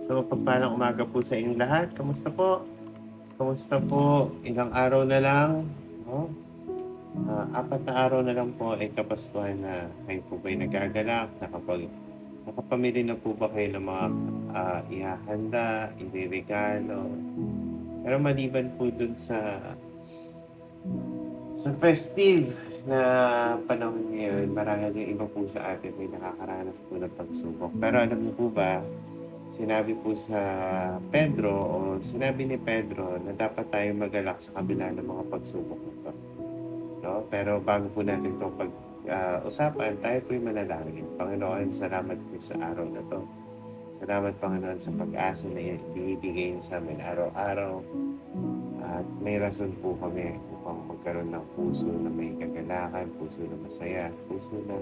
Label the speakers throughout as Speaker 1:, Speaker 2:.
Speaker 1: So, mapagpalang umaga po sa inyong lahat. Kamusta po? Kamusta po? Ilang araw na lang, no? 4 na araw na lang po ay Kapaskuhan na. Kayo po ba'y nagagalak? Nakapamili na po ba kayo ng mga ihahanda, ireregalo? Pero maliban po dun sa festive na panahon ngayon, marahil yung iba po sa atin may nakakaranas po ng pagsubok. Pero alam niyo po ba, sinabi po sa Pedro o sinabi ni Pedro na dapat tayong magalak sa kabila ng mga pagsubok na 'to, 'no? Pero bago po natin 'to usapan, tayo po'y manalangin. Panginoon, salamat po sa araw na 'to. Salamat, Panginoon, sa pag-asa na ibinibigay niyo sa amin araw-araw at may rason po kami upang magkaroon ng puso na may kagalakan, puso na masaya, puso na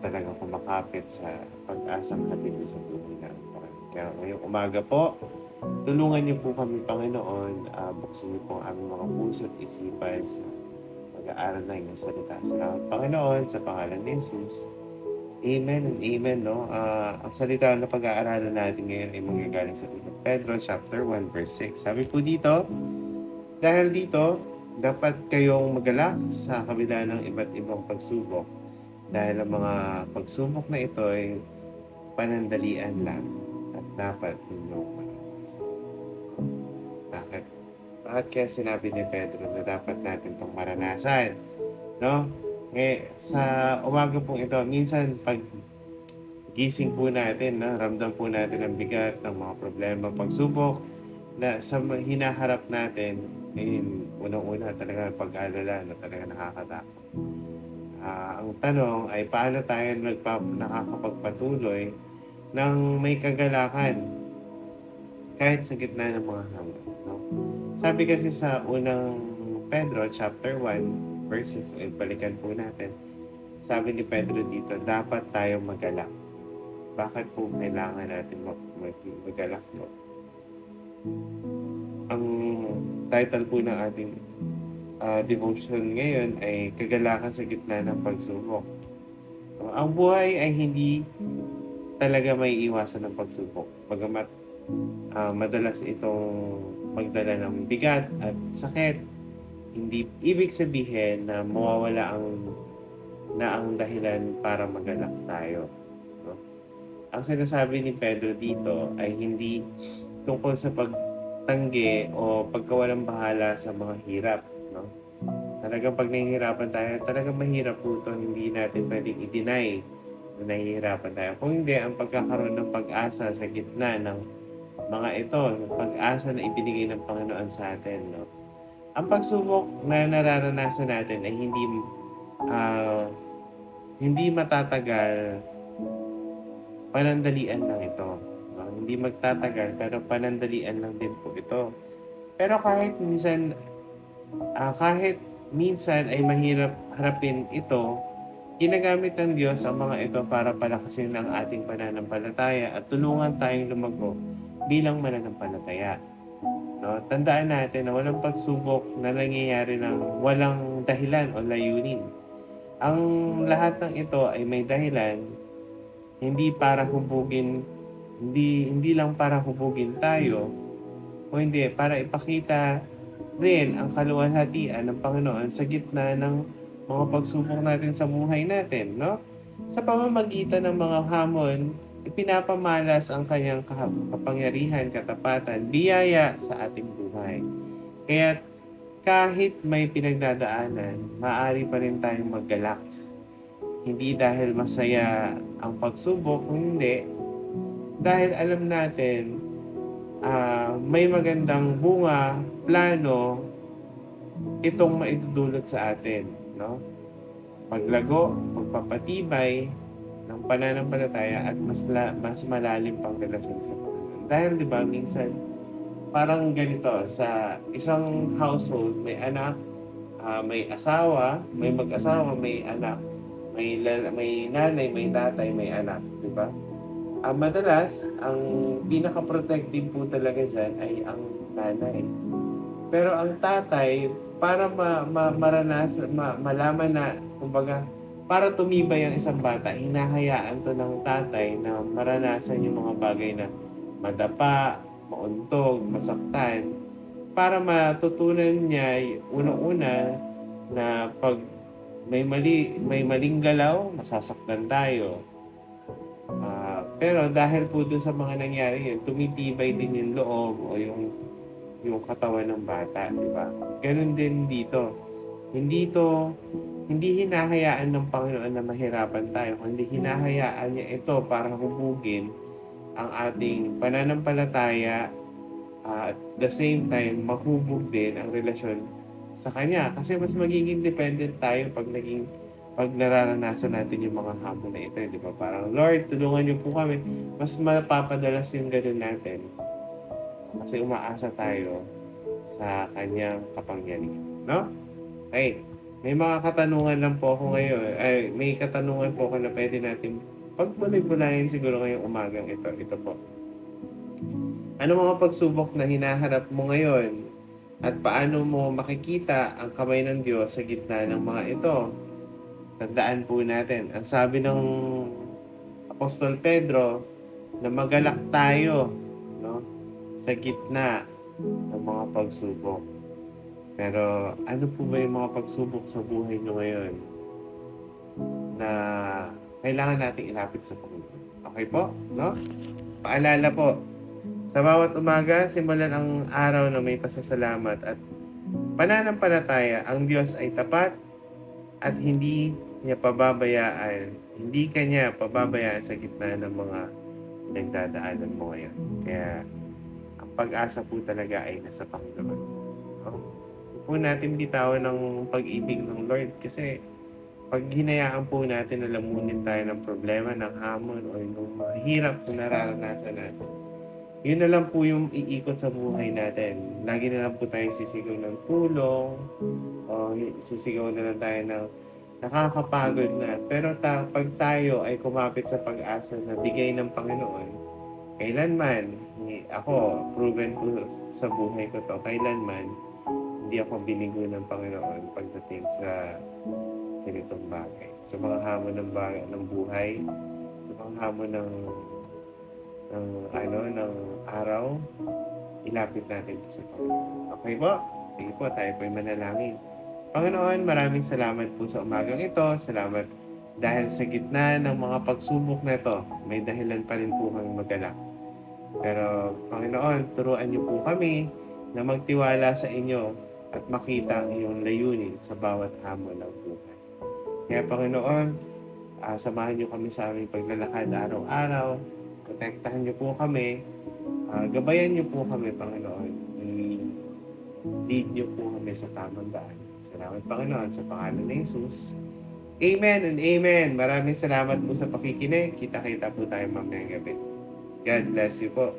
Speaker 1: talagang kumakapit sa pag-asang hatid niyo sa buhay namin, Panginoon. Kaya ngayong umaga po, tulungan niyo po kami, Panginoon, buksan niyo po ang aming mga puso at isipan sa pag-aaral ng inyong salita. Salamat, Panginoon, sa pangalan ni Jesus. Amen and amen, no? Ang salita na pag-aaralan natin ngayon ay manggagaling sa Pedro chapter 1 verse 6. Sabi po dito, dahil dito, dapat kayong magalak sa kabila ng iba't ibang pagsubok dahil ang mga pagsubok na ito ay panandalian lang at dapat ninyong maranasan. Bakit? Bakit kaya sinabi ni Pedro na dapat natin itong maranasan? No? Sa umaga pong ito, minsan pag gising po natin, no, ramdam po natin ang bigat ng mga problema, pagsubok na hinaharap natin, unang-una talaga pag-alala na talaga nakakatakot. Ang tanong ay paano tayo nakakapagpatuloy ng may kagalakan kahit sa gitna ng mga hamon, no? Sabi kasi sa unang Pedro chapter 1 verse 6, balikan po natin. Sabi ni Pedro dito, dapat tayong magalak. Bakit po kailangan natin magalak, no? Ang title po ng ating devotion ngayon ay Kagalakan sa Gitna ng Pagsubok. Ang buhay ay hindi talaga may iwasan ng pagsubok. Bagamat madalas itong magdala ng bigat at sakit, hindi ibig sabihin na mawawala ang dahilan para magalak tayo, no? Ang sinasabi ni Pedro dito ay hindi tungkol sa pagtanggi o pagkawalang bahala sa mga hirap, no? Talagang pag nahihirapan tayo, talagang mahirap po ito. Hindi natin pwedeng i-deny na nahihirapan tayo. Kung hindi, ang pagkakaroon ng pag-asa sa gitna ng mga ito, yung pag-asa na ibinigay ng Panginoon sa atin, no? Ang pagsubok na nararanasan natin ay hindi matatagal, panandalian lang ito, no? Hindi magtatagal pero panandalian lang din po ito. Pero kahit minsan ay mahirap harapin ito, ginagamit ng Diyos ang mga ito para palakasin ang ating pananampalataya at tulungan tayong lumago bilang mananampalataya. No? Tandaan natin na walang pagsubok na nangyayari ng walang dahilan o layunin. Ang lahat ng ito ay may dahilan, hindi para hubugin, hindi lang para hubugin tayo, o hindi, para ipakita rin ang kaluwalhatian ng Panginoon sa gitna ng mga pagsubok natin sa buhay natin, no? Sa pamamagitan ng mga hamon, ipinapamalas ang kanyang kapangyarihan, katapatan, biyaya sa ating buhay. Kaya kahit may pinagdadaanan, maaari pa rin tayong maggalak. Hindi dahil masaya ang pagsubok, hindi. Dahil alam natin, may magandang bunga, plano, itong maidudulot sa atin, no? Paglago, pagpapatibay ng pananampalataya at mas malalim pang relasyon sa Panginoon. Dahil 'di ba minsan parang ganito sa isang household, may anak, may asawa, may mag-asawa, may anak, may nanay, may tatay, may anak, 'di ba? Madalas ang pinaka-protective po talaga diyan ay ang nanay. Pero ang tatay, para malaman na, kumbaga, para tumibay ang isang bata, hinahayaan 'to ng tatay na maranasan yung mga bagay na madapa, mauntog, masaktan, para matutunan niya unang-una na 'pag may maling galaw, masasaktan tayo. Pero dahil po dun sa mga nangyari yun, tumitibay din yung loob o yung katawan ng bata, di ba? Ganun din dito. Hindi hinahayaan ng Panginoon na mahirapan tayo, kundi hinahayaan niya ito para hubugin ang ating pananampalataya, at the same time, mahubog din ang relasyon sa Kanya. Kasi mas magiging dependent tayo pag nararanasan natin yung mga hamon na ito. Di ba? Parang, Lord, tulungan niyo po kami. Mas mapapadalas yung ganun natin. Kasi umaasa tayo sa Kanyang kapangyarihan. No? Okay. May mga katanungan lang po ako ngayon. May katanungan po ako na pwede natin pagbulay-bulayin siguro ngayong umagang ito. Ito po. Ano mga pagsubok na hinaharap mo ngayon? At paano mo makikita ang kamay ng Diyos sa gitna ng mga ito? Tandaan po natin, ang sabi ng Apostol Pedro, na magalak tayo, no, sa gitna ng mga pagsubok. Pero ano po ba yung mga pagsubok sa buhay nyo ngayon na kailangan nating ilapit sa Panginoon? Okay po? No? Paalala po, sa bawat umaga, simulan ang araw na may pasasalamat at pananampalataya. Ang Diyos ay tapat at hindi kanya pababayaan sa gitna ng mga pinagdadaanan mo ngayon. Kaya ang pag-asa po talaga ay nasa Panginoon. No? Huwag po natin bitawan ng pag-ibig ng Lord kasi pag hinayaan po natin na lamunin tayo ng problema, ng hamon o yung mga hirap na nararanasan natin, yun na lang po yung iikot sa buhay natin. Lagi na lang po tayo sisigaw ng tulong o sisigaw na lang tayo ng nakakapagod na. Pero pag tayo ay kumapit sa pag-asa na bigay ng Panginoon, kailanman, ako, proven ko sa buhay ko to, kailanman, hindi ako binigo ng Panginoon pagdating sa ganitong bagay. Sa mga hamon ng buhay, sa mga hamon ng araw, ilapit natin ito sa Panginoon. Okay po? Sige po, tayo po ay manalangin. Panginoon, maraming salamat po sa umagang ito. Salamat dahil sa gitna ng mga pagsubok na ito, may dahilan pa rin po kami magalak. Pero Panginoon, turuan niyo po kami na magtiwala sa inyo at makita ang iyong layunin sa bawat hamon ng buhay. Kaya Panginoon, samahan niyo kami sa aming paglalakad araw-araw. Protektahan niyo po kami. Gabayan niyo po kami, Panginoon. I-lead niyo po kami sa tamang daan. Salamat, Panginoon, sa pangalan ni Jesus. Amen and amen. Maraming salamat po sa pakikinig. Kita-kita po tayo mamayang gabi. God bless you po.